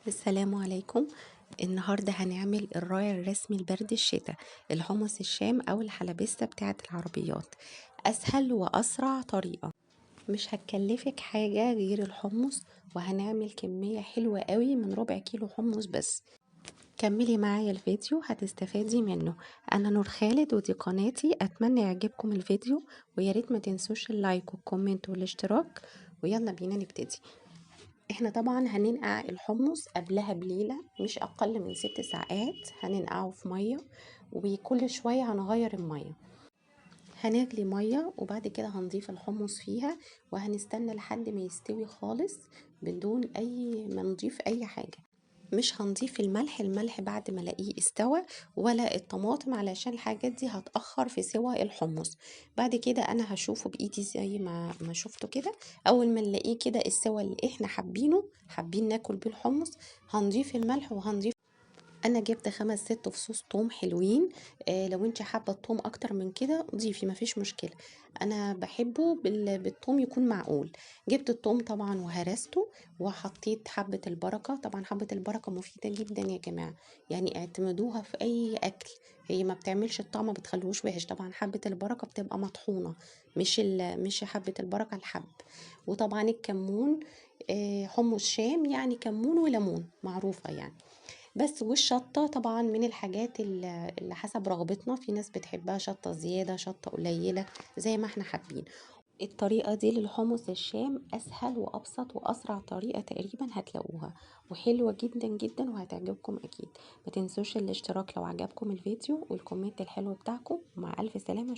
السلام عليكم. النهاردة هنعمل الراعي الرسمي لبرد الشتاء، الحمص الشام أو الحلبسة بتاعة العربيات. أسهل وأسرع طريقة، مش هتكلفك حاجة غير الحمص، وهنعمل كمية حلوة قوي من ربع كيلو حمص بس. كملي معايا الفيديو هتستفادي منه. أنا نور خالد ودي قناتي، أتمنى يعجبكم الفيديو، وياريت ما تنسوش اللايك والكومنت والاشتراك. ويلا بينا نبتدي. احنا طبعا هننقع الحمص قبلها بليلة، مش اقل من 6 ساعات هننقعه في مية، وكل شوية هنغير المية. هنغلي مية وبعد كده هنضيف الحمص فيها، وهنستنى لحد ما يستوي خالص بدون ما نضيف اي حاجة. مش هنضيف الملح بعد ما الاقيه استوى، ولا الطماطم، علشان الحاجات دي هتأخر في سوى الحمص. بعد كده انا هشوفه بايدي زي ما شفته كده. اول ما نلاقيه كده السوى اللي احنا حابين ناكل بيه الحمص، هنضيف الملح وهنضيف. انا جبت 5 6 فصوص توم حلوين. لو انت حابه التوم اكتر من كده ضيفي، مفيش مشكله. انا بحبه بالثوم يكون معقول. جبت الثوم طبعا وهرسته، وحطيت حبه البركه. طبعا حبه البركه مفيده جدا يا جماعه، يعني اعتمدوها في اي اكل. هي ما بتعملش الطعم، ما بتخلوش وحش. طبعا حبه البركه بتبقى مطحونه، مش حبه البركه الحب. وطبعا الكمون، حمص شام يعني كمون وليمون معروفه يعني. بس والشطة طبعا من الحاجات اللي حسب رغبتنا، في ناس بتحبها شطة زيادة، شطة قليلة، زي ما احنا حابين. الطريقة دي للحمص الشام أسهل وأبسط وأسرع طريقة تقريبا هتلاقوها، وحلوة جدا جدا وهتعجبكم أكيد. ما تنسوش الاشتراك لو عجبكم الفيديو، والكومنت الحلو بتاعكم. مع ألف سلامة.